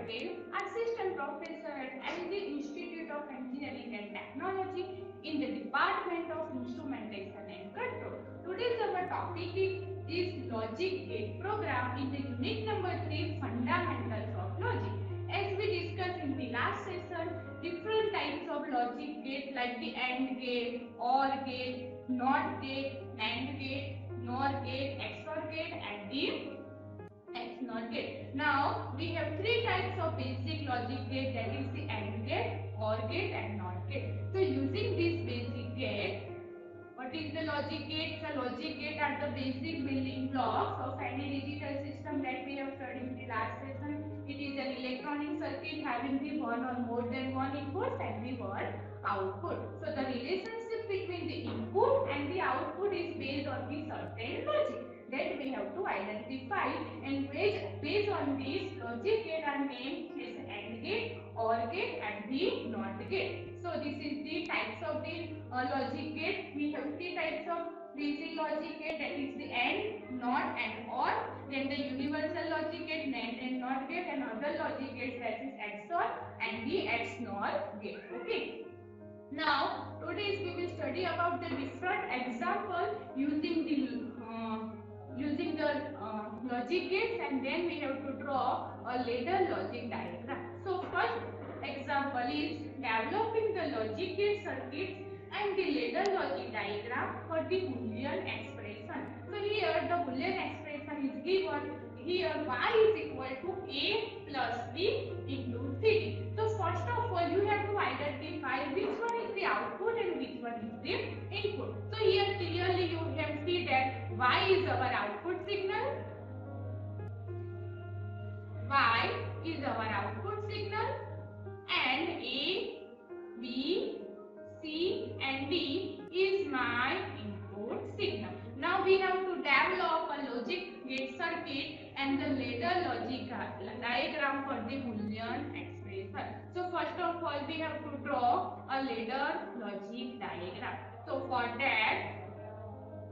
Patel, Assistant Professor at LG Institute of Engineering and Technology in the Department of Instrumentation and Control. Today's our topic is Logic Gate Program in the unit number 3, Fundamentals of Logic. As we discussed in the last session, different types of logic gate like the AND gate, OR gate, NOT gate, NAND gate, NOR gate, XOR gate and the XNOR gate. Now we have three types of basic logic gate, that is the AND gate, OR gate and NOT gate. So using this basic gate, what is the logic gate? The logic gate are the basic building blocks of any digital system that we have studied in the last session. It is an electronic circuit having the one or more than one input and the one output. So the relationship between the input and the output is based on the certain logic that we have to identify, and based on this logic gate are named as AND gate, OR gate and the NOT gate. So this is the types of the logic gate. We have three types of basic logic gate, that is the AND, NOT and OR. Then the universal logic gate, NAND and NOT gate, and other logic gates, that is XOR and the XNOR gate. Okay. Now today we will study about the different example using the logic gates, and then we have to draw a ladder logic diagram. So first example is developing the logic gate circuits and the ladder logic diagram for the Boolean expression. So here the Boolean expression is given. Here y is equal to a plus b into c. So first of all you have to identify which one is the output and which one is the input. So here clearly you have seen that y is our output signal, y is our output signal, and a, b, c and d is my input signal. Now we have to develop a logic gate circuit and the ladder logic diagram for the Boolean expression. So first of all we have to draw a ladder logic diagram. So for that,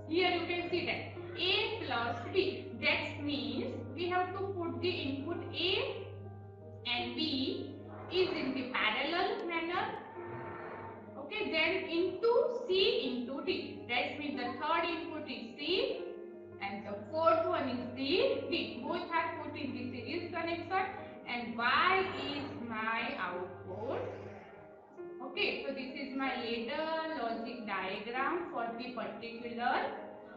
here you can see that a plus b, that means we have to put the input a and b is in the parallel manner. Okay, then into c into d, that means the third input is c and the fourth one is the d. Both are put in the series connection and y is my output. Okay, so this is my ladder logic diagram for the particular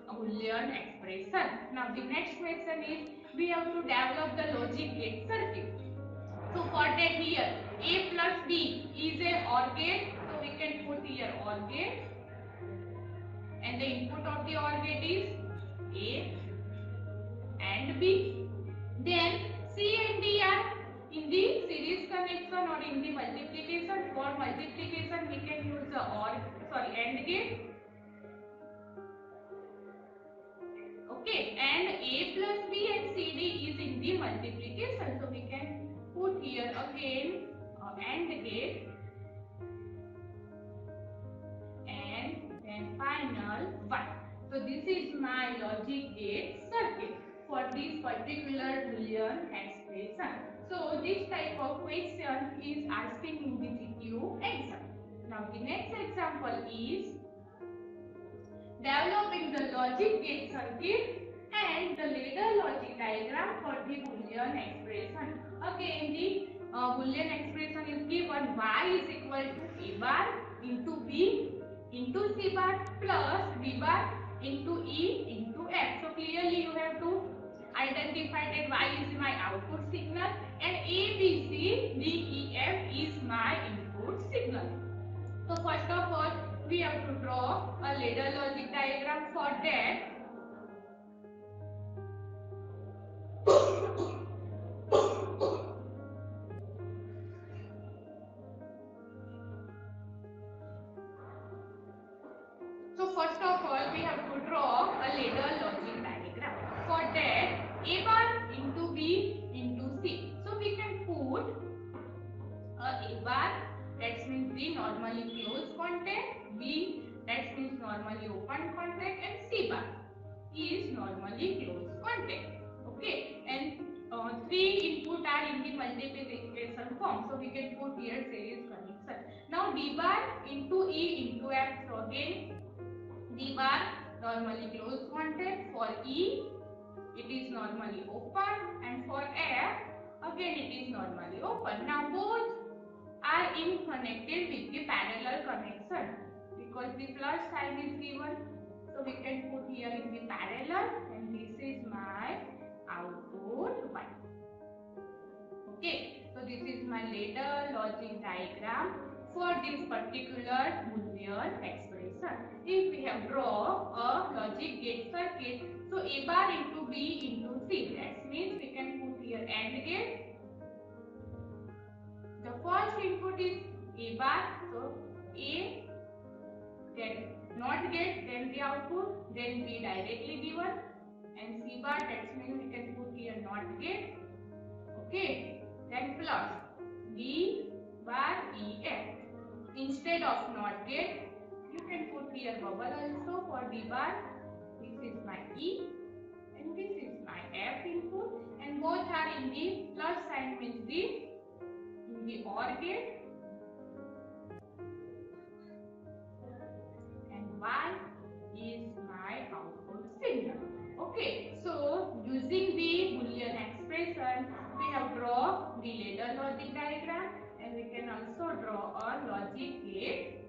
Boolean expression. Now the next question is we have to develop the logic gate circuit. So for that here a plus b is an OR gate, so we can put here OR gate, and the input of the OR gate is a and b. Then c and d are in the series connection or in the multiplication. For multiplication we can use the AND gate. Okay, and a plus b and cd is in the multiplication, so we can put here again AND gate and then final 1. So this is my logic gate circuit for this particular Boolean expression. So this type of question is asking in the GQ exam. Now the next example is developing the logic gate circuit and the ladder logic diagram for the Boolean expression. Again the Boolean expression is given y is equal to a bar into b into c bar plus b bar into e into f. So clearly you have to identify that y is my output signal and a, b, c, d, e, f is my input signal. So first of all we have to draw a ladder logic diagram. For that first of all we have to draw a ladder logic diagram. For that a bar into b into c. So we can put a bar, that means the normally closed contact, b that means normally open contact, and c bar is normally closed contact. Okay, and three input are in the form. So we can put here series connection. Now D bar into E into F. So again D bar normally closed contact. For E it is normally open, and for F again it is normally open. Now both are in connected with the parallel connection because the plus sign is given. So we can put here in the parallel, and this is my output 1. Okay, so this is my ladder logic diagram for this particular Boolean expression. If we have draw a logic gate circuit, so A bar into B into C, that means we can put here AND gate. The first input is A bar, so A, then NOT gate, then the output, then B directly given, and C bar, that means we can put here NOT gate. Okay, then plus D bar E F. Instead of NOT gate, you can put here bubble also for D bar. This is my E and this is my F input, and both are in the plus sign, means in the OR gate, and Y is my output signal. Okay, so using the Boolean expression, we have draw the ladder logic diagram, and we can also draw a logic gate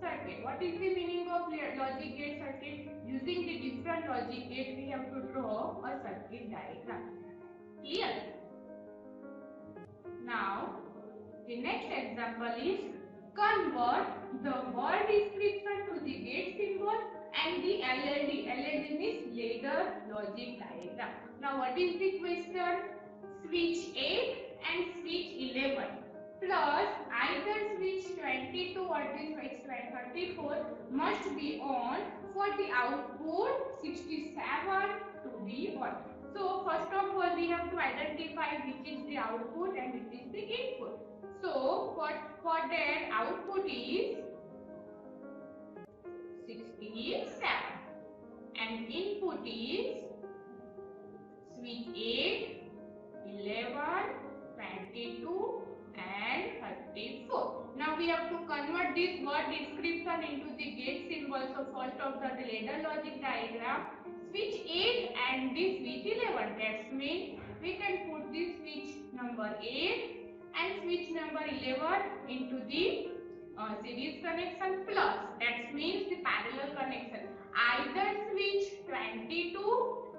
circuit. What is the meaning of logic gate circuit? Using the different logic gate, we have to draw a circuit diagram. Clear? Now, the next example is convert the word description to the gate symbol and the LLD. LLD means ladder logic diagram. Now, what is the question? Switch 8 and switch 11 plus either switch 22 or the switch 34 must be on for the output 67 to be on. So first of all, we have to identify which is the output and which is the input. So for that, output is 67 and input is switch 8, 11, 22 and 34. Now we have to convert this word description into the gate symbol. So first of the ladder logic diagram, switch 8 and the switch 11. That means we can put the switch number 8 and switch number 11 into the series connection plus. That means the parallel connection. Either switch 22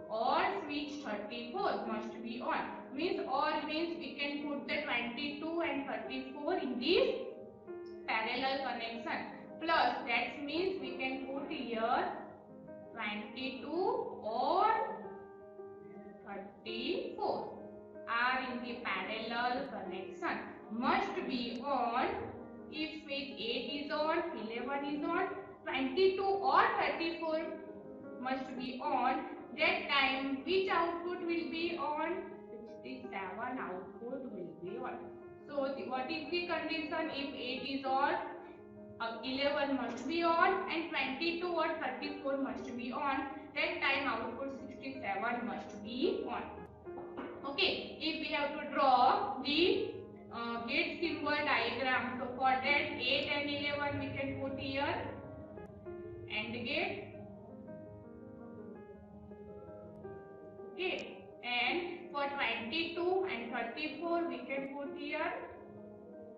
or switch 34 must be on. Means or means we can put the 22 and 34 in this parallel connection. Plus that means we can put here 22 or 34 are in the parallel connection. Must be on. If switch 8 is on, 11 is on, 22 or 34 must be on. That time which output will be on? 67 output will be on. So what is the condition? If 8 is on, 11 must be on and 22 or 34 must be on. That time output 67 must be on. Okay, if we have to draw the gate symbol diagram, so for that 8 and 11 we can put here AND gate. Okay, and for 22 and 34 we can put here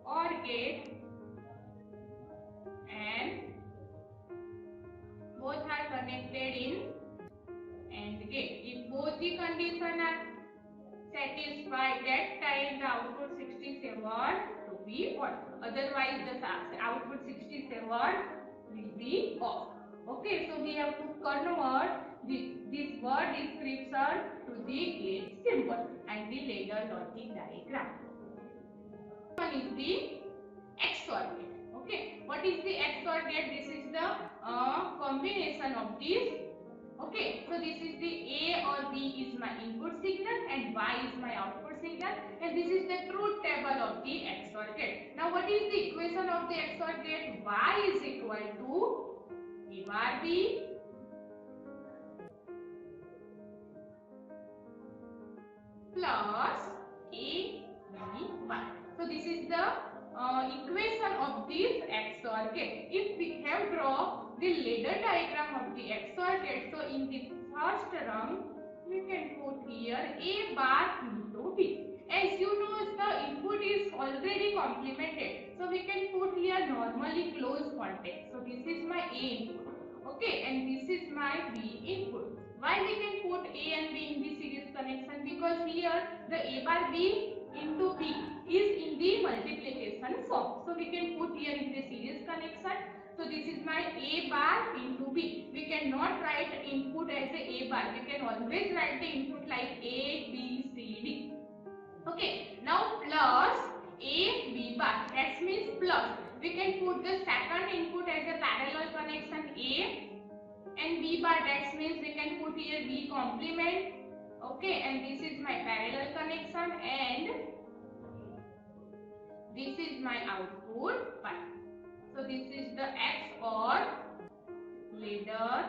OR gate, and both are connected in AND gate. If both the conditions are satisfied, that time the output 67 to be on. Otherwise the output 67 will be off. Okay, so we have to convert this word description to the gate symbol and the ladder logic diagram. One is the XOR gate. Okay, what is the XOR gate? This is the combination of these. Okay, so this is the A or B is my input signal and Y is my output signal, and this is the truth table of the XOR gate. Now what is the equation of the XOR gate? Y is equal to A bar B plus A B Y. is the equation of this XOR gate. If we have drawn the ladder diagram of the XOR gate, so in the first term we can put here A bar into B. As you know, the input is already complemented, so we can put here normally closed context. So this is my A input, okay, and this is my B input. Why we can put A and B in the series connection? Because here the A bar B into B is in the multiplication form, so we can put here in the series connection. So this is my A bar into B. We cannot write input as a bar. We can always write the input like A, B, C, D. Okay. Now plus A, B bar. That means plus. We can put the second input as a parallel connection A and B bar. That means we can put here B complement. Okay. And this is my parallel connection and this is my output bar. So this is the XOR ladder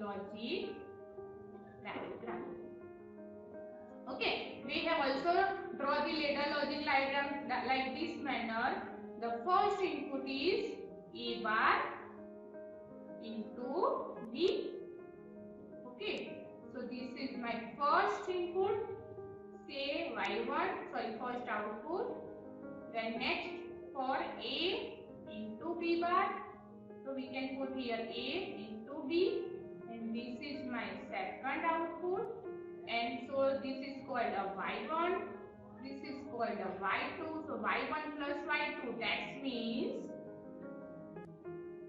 logic diagram. Okay, we have also draw the ladder logic diagram like this manner. The first input is A bar into B. Okay, so this is my first input, say Y1, first output. Then next for A into B bar, so we can put here A into B, and this is my second output, and so this is called a Y1, this is called a Y2, so Y1 plus Y2, that means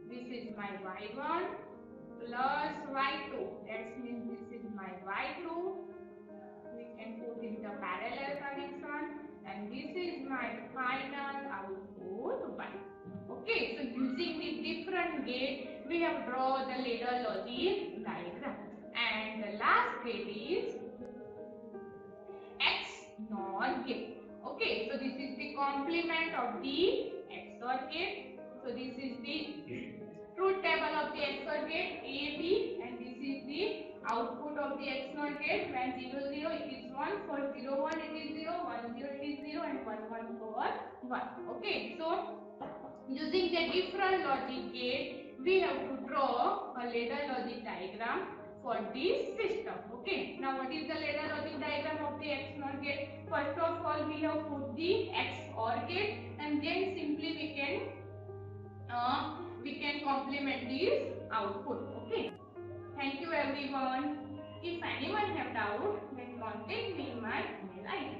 this is my Y1 plus Y2, that means this is my Y2, we can put in the parallel connection, and this is my final output 1. Okay, so using the different gate, we have drawn the ladder logic diagram. And the last gate is XNOR gate. Okay, so this is the complement of the XOR gate. So this is the truth table of the XOR gate A, B, and this is the output of the XNOR gate. When 0, 0 it is 1, for 0, 1 it is 0, 1, 0 it is 0, and 1, 1 for 1. Okay, so using the different logic gate, we have to draw a ladder logic diagram for this system. Okay, now what is the ladder logic diagram of the XNOR gate? First of all, we have put the XOR gate, and then simply we can complement this output. Okay. Thank you everyone. If anyone have doubt, then contact me in my email ID.